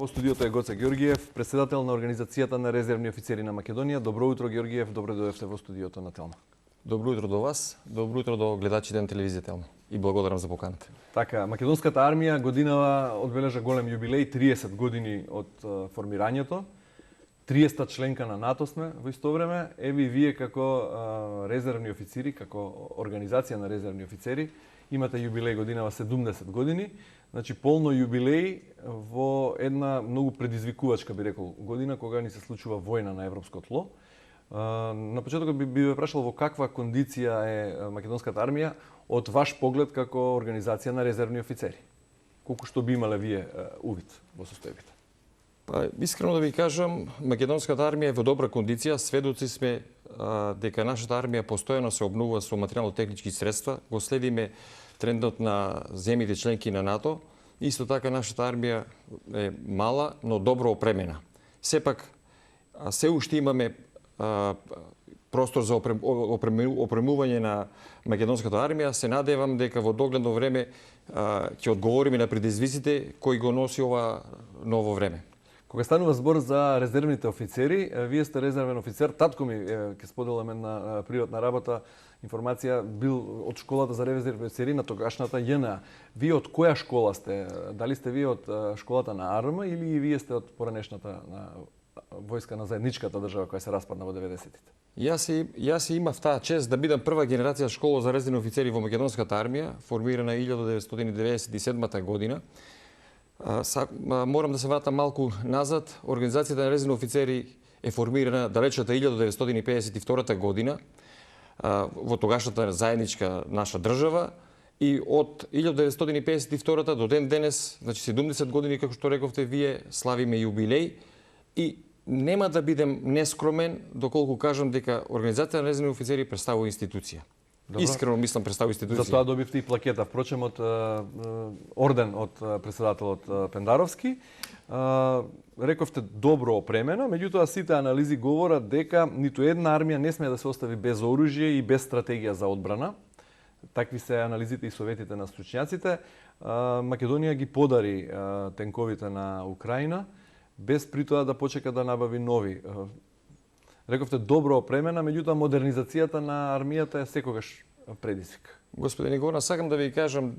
Во студиото е Гоце Георгиев, председател на Организацијата на резервни офицери на Македонија. Добро утро, Георгиев, добро дојдовте во студиото на Телма. Добро утро до вас, добро утро до гледачите на телевизија Телма и благодарам за поканата. Така, македонската армија годинава одбележа голем јубилеј, 30 години од формирањето. 30-та членка на НАТО сме во исто време. Еви вие како резервни офицери, како организација на резервни офицери, имате јубилеј годинава 70 години. Значи полно јубилеј во една многу предизвикувачка, би рекол, година кога ни се случува војна на европско тло. На почетокот би ве прашал во каква кондиција е македонската армија од ваш поглед како организација на резервни офицери? Колку што би имале вие увид во состојбите? Искрено да ви кажам, македонската армија е во добра кондиција. Сведоци сме дека нашата армија постојано се обновува со материјално-технички средства. Го следиме трендот на земјите членки на НАТО. Исто така нашата армија е мала, но добро опремена. Сепак, се уште имаме простор за опремување на македонската армија. Се надевам дека во догледно време ќе одговориме на предизвиците кои го носи ова ново време. Кога станува збор за резервните офицери, вие сте резервен офицер, татко ми ќе споделаме на приватна работа информација, бил од школата за резервни офицери на тогашната ЈНА. Вие од која школа сте? Дали сте вие од школата на АРМ или вие сте од поранешната војска на заедничката држава која се распадна во 90-тите? Јас имав таа чест да бидам прва генерација школа за резервни офицери во македонската армија, формирана 1997 година. Морам да се вратам малку назад. Организацијата на резервни офицери е формирана далечната 1952 година во тогашната заедничка наша држава и од 1952 до ден денес, значи 70 години, како што рековте вие, славиме јубилеј и нема да бидем нескромен доколку кажам дека Организацијата на резервни офицери представува институција. Добро. Искрено мислам представува институција. Затоа добивте и плакета, впрочем од орден од председателот Пендаровски. Рековте добро опремена, меѓутоа сите анализи говорат дека ниту една армија не смее да се остави без оружје и без стратегија за одбрана. Такви се анализите и советите на стручњаците. Македонија ги подари тенковите на Украина, без при тоа да почека да набави нови. Рековте добро опремена, меѓутоа модернизацијата на армијата е секогаш предизвик. Господине Горна, сакам да ви кажам,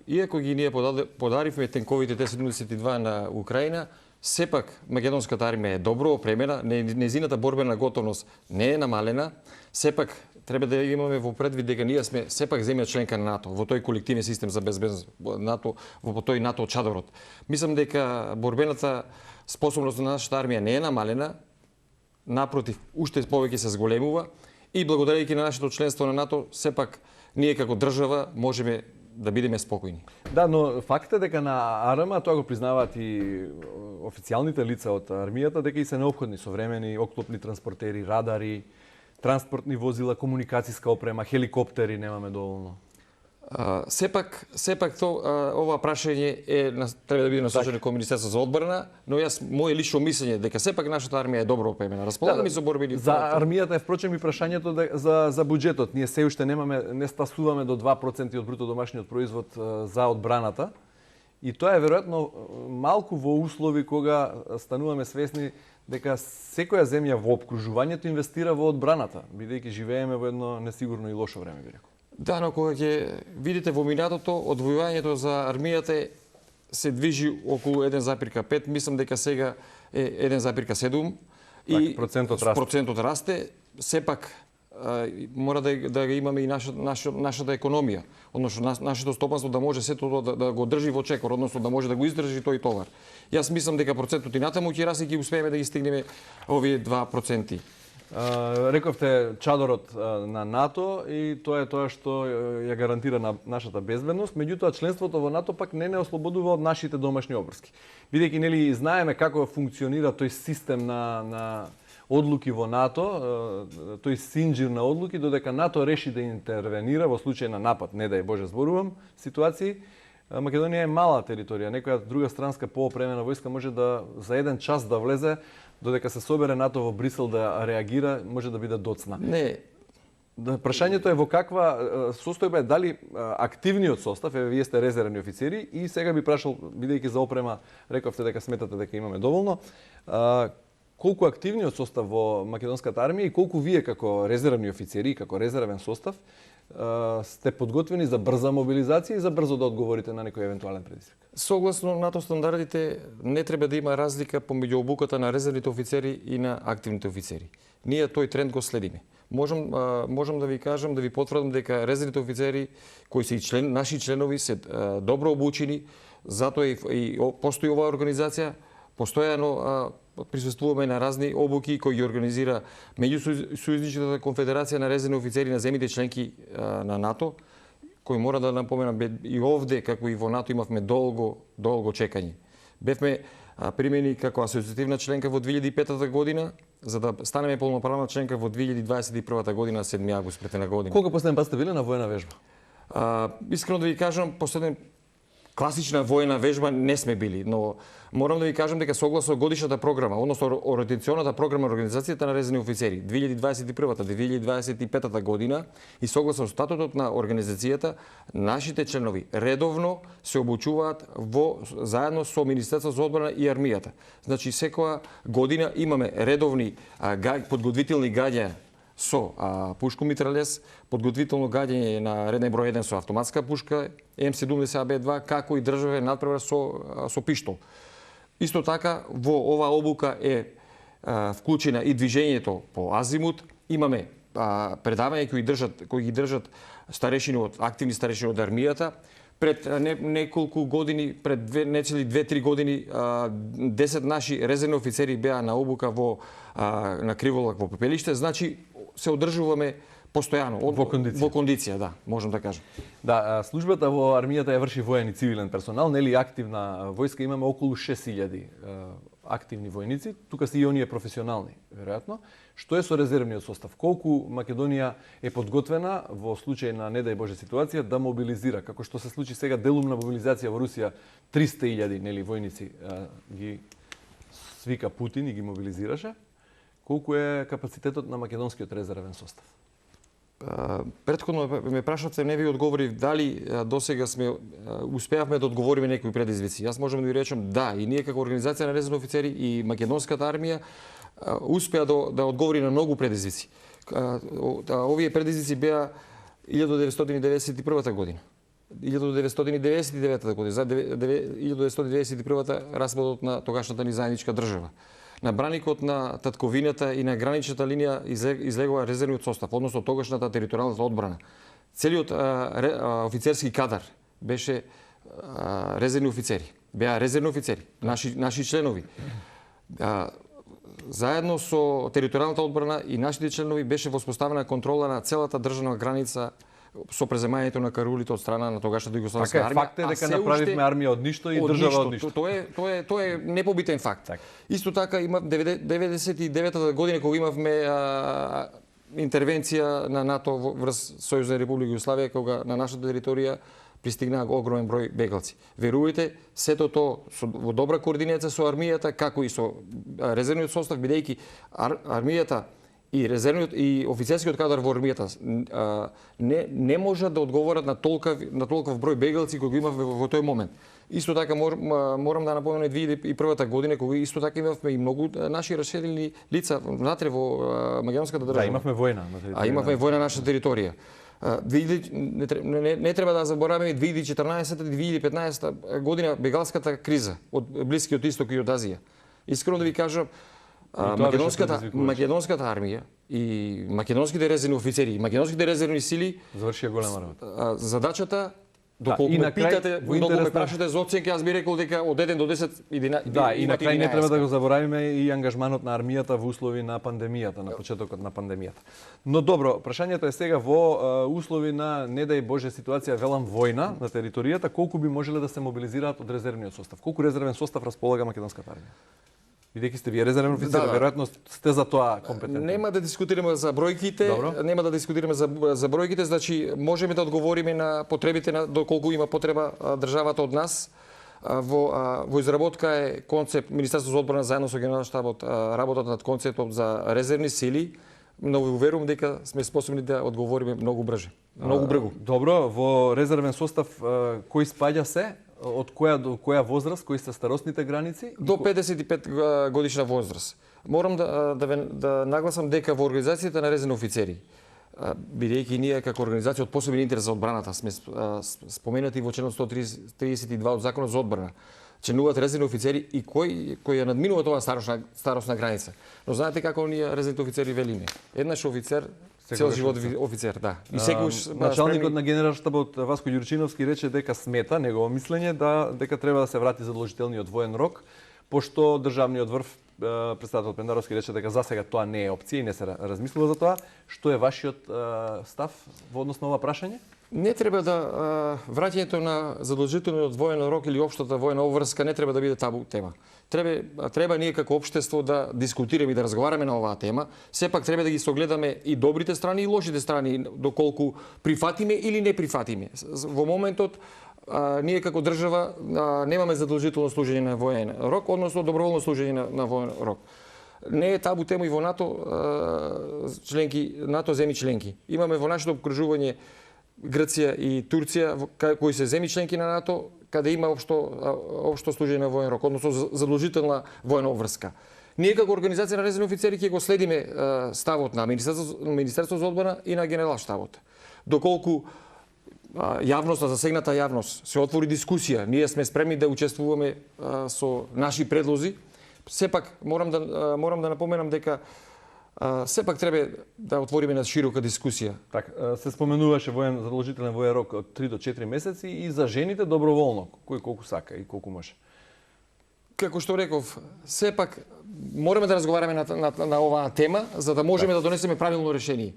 иако ги ние подаривме тенковите Т-72 на Украина, сепак македонската армија е добро опремена, незината борбена готовност не е намалена, сепак треба да имаме во предвид дека ние сме сепак земја членка на НАТО, во тој колективен систем за безбедност НАТО, во тој НАТО чадорот. Мислам дека борбената способност на нашата армија не е намалена, напротив, уште повеќе се зголемува и благодарејќи на нашето членство на НАТО, сепак ние како држава можеме да бидеме спокојни. Да, но факт е дека на АРМ, тоа го признаваат и официјалните лица од армијата, дека и се неопходни современи оклопни транспортери, радари, транспортни возила, комуникацијска опрема, хеликоптери немаме доволно. Сепак ова прашање треба да биде насочено кон Министерството за одбрана, но моје лично мислење дека сепак нашата армија е добро опремена. Располагаме со борбени. За армијата е впрочем и прашањето за буџетот. Ние се уште не стасуваме до 2% од бруто домашниот производ за одбраната. И тоа е веројатно малку во услови кога стануваме свесни дека секоја земја во опкружувањето инвестира во одбраната, бидејќи живееме во едно несигурно и лошо време, би рекол. Да, но кога ќе видите во минатото, одвојувањето за армијата се движи околу 1,5, мислам дека сега е 1,7 и процентот расте. Сепак мора да имаме и нашата економија, односно нашето стопанство да може сето да го држи во чекор, односно да може да го издржи тој товар. Јас мислам дека процентот и натаму ќе расте и ќе успееме да ги стигнеме овие 2%. Рековте чадорот на НАТО и тоа е тоа што ја гарантира на нашата безбедност, меѓутоа членството во НАТО пак не ослободува од нашите домашни обврски. Бидејќи нели знаеме како функционира тој систем на одлуки во НАТО, тој синџир на одлуки, додека НАТО реши да интервенира во случај на напад, не дај Боже зборувам, ситуации, Македонија е мала територија, некоја друга странска поопремена војска може да за еден час да влезе, додека се собере НАТО во Брисел да реагира, може да биде доцна. Не, Прашањето е во каква состојба е, дали активниот состав, еве вие сте резервни офицери, и сега би прашал, бидејќи за опрема рековте дека сметате дека имаме доволно, колку активниот состав во македонската армија и колку вие како резервни офицери, како резервен состав, сте подготвени за брза мобилизација и за брзо да одговорите на некој евентуален предизвик? Согласно НАТО стандардите, не треба да има разлика помеѓу обуката на резервните офицери и на активните офицери. Ние тој тренд го следиме. Можам да ви кажам, да ви потврдам дека резервните офицери кои се наши членови се добро обучени, затоа и постои оваа организација, постојано присуствуваме на разни обуки кои ги организира Меѓусојузничката конфедерација на резервни офицери на земјите членки на НАТО, кој мора да напоменам и овде, како и во НАТО, имавме долго чекање. Бевме примени како асоциативна членка во 2005 година, за да станеме полноправна членка во 2021 година, 7 август претена година. Колку последен пат сте били на воена вежба? Искрено да ви кажам, последен класична воена вежба не сме били, но морам да ви кажам дека согласно годишната програма, односно ориентационата програма на Организацијата на резервни офицери 2021-2025 година и согласно статутот на организацијата, нашите членови редовно се обучуваат заедно со Министерството за одбрана и армијата. Значи секоја година имаме редовни подготвителни гаѓања со пушко митралес, подготвително гаѓање на реден број 1 со автоматска пушка М70АБ2, како и државен надпревар со пиштол. Исто така, во оваа обука е вклучена и движењето по азимут. Имаме предавања кои ги држат активни старешини од армијата. Пред неколку години, пред нецели 2-3 години, 10 наши резервни офицери беа на обука на Криволак во Пепелиште. Значи, се одржуваме постојано во кондиција, да, можам да кажам. Да, службата во армијата ја врши воен и цивилен персонал, нели активна војска, имаме околу 6000 активни војници, тука се и оние професионални, веројатно. Што е со резервниот состав? Колку Македонија е подготвена во случај на не дај Боже ситуација да мобилизира, како што се случи сега делумна мобилизација во Русија, 300.000 нели војници ги свика Путин и ги мобилизираше. Колку е капацитетот на македонскиот резервен состав? Претходно ме прашавте, не ви одговорив дали досега успеавме да одговориме некои предизвици. Јас можам да ви речам да, и ние како организација на резервни офицери и македонската армија успеа да одговори на многу предизвици. Овие предизвици беа 1991 година, 1999 година, за 1991 распадот на тогашната ни заедничка држава. На браникот на татковината и на граничната линија излегува резервниот состав, односно тогашната територијалната одбрана. Целиот офицерски кадар беше резервни офицери. Беа резервни офицери, наши членови. Заедно со територијалната одбрана и нашите членови беше воспоставена контрола на целата државна граница со преземањето на карулите од страна на тогашната југославска армија. Факт е дека направивме армија од ништо и држава од ништо. Тоа е непобитен факт. Исто така има 99-та година кога имавме интервенција на НАТО врз Сојузна република Југославија, кога на нашата територија пристигнаа огромен број бегалци. Верувате, сето тоа во добра координација со армијата, како и со резервниот состав, бидејќи армијата и резервниот и офицерскиот кадар во армијата не можат да одговорат на толков број бегалци кои имавме во тој момент. Исто така морам да напоменам 2001 година кога исто така имавме и многу наши раселени лица внатре во македонската држава. Да, имавме војна на територија. Имавме војна на нашата територија. Не треба да забораваме 2014-2015 година бегалската криза од Блискиот исток и од Азија. Искрено да ви кажам, македонската армија и македонските резервни офицери и македонските резервни сили завршија голема работа. Задачата, доколку ме питате, многу ме прашате за оценка, јас би рекол дека од 1 до 10 11. Да, и на крај не треба да го заборавиме и ангажманот на армијата во услови на пандемијата, на почетокот на пандемијата. Но добро, прашањето е сега во услови на не дај Боже ситуација, велам војна на територијата, колку би можеле да се мобилизираат од резервниот состав? Колку резервен состав располага македонската армија? Бидејќи сте вие резервен офицер, веројатно сте за тоа компетентни. Нема да дискутираме за бројките, значи можеме да одговориме на потребите на доколку има потреба државата од нас. Во изработка е концепт Министерството за одбрана заедно со Генерален штабот работат над концептот за резервни сили но верувам дека сме способни да одговориме многу брže, многу бргу. Добро, во резервен состав кој спаѓа се? Од која до која возраст, кои се старосните граници? До 55 годишна возраст. Морам да нагласам дека во организацијата на резервни офицери, бидејќи ние како организација од посебен интерес за одбраната сме споменати во членот 132 од Законот за одбрана, членуваат резервни офицери и кои ја надминуваат оваа старосна граница. Но знаете како ние резервните офицери велиме? Еднаш офицер, цел живот офицер, да. И секогаш началникот на генерал-штабот Васко Ѓурчиновски рече дека смета негово мислење дека треба да се врати задолжителниот воен рок, пошто државниот врв председател Пендаровски рече дека засега тоа не е опција и не се размислува за тоа. Што е вашиот став во однос на ова прашање? Не треба да враќањето на задолжителниот воен рок или општата воена обврска не треба да биде табу тема. Треба ние како општество да дискутираме и да разговараме на оваа тема. Сепак треба да ги согледаме и добрите страни и лошите страни, доколку прифатиме или не прифатиме. Во моментот ние како држава немаме задолжително служење на воен рок, односно доброволно служење на воен рок. Не е табу тема и во НАТО земји членки. Имаме во нашето обкружување Грција и Турција, кои се земји членки на НАТО, каде има општо служење на воен рок, односно задолжителна воена обврска. Ние како организација на резервни офицери ќе го следиме ставот на Министерството за одбрана и на Генерал-штабот. Доколку јавноста, засегната јавност, се отвори дискусија, ние сме спремни да учествуваме со наши предлози. Сепак морам да напоменам дека сепак треба да отвориме на широка дискусија. Така, се споменуваше задолжителен воен рок од 3 до 4 месеци и за жените доброволно, кој колку сака и колку може. Како што реков, сепак мораме да разговараме на оваа тема за да можеме да донесеме правилно решение.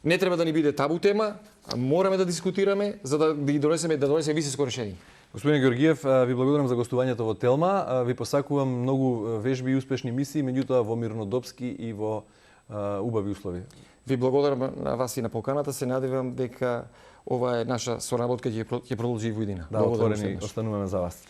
Не треба да ни биде табу тема, мораме да дискутираме за да ги донесеме високо решение. Господин Георгиев, ви благодарам за гостувањето во Телма. Ви посакувам многу вежби и успешни мисии, меѓутоа во мирнодопски и во убави услови. Ви благодарам на вас и на поканата. Се надевам дека ова е наша соработка ќе продолжи и во иднина. Да, отворени остануваме за вас.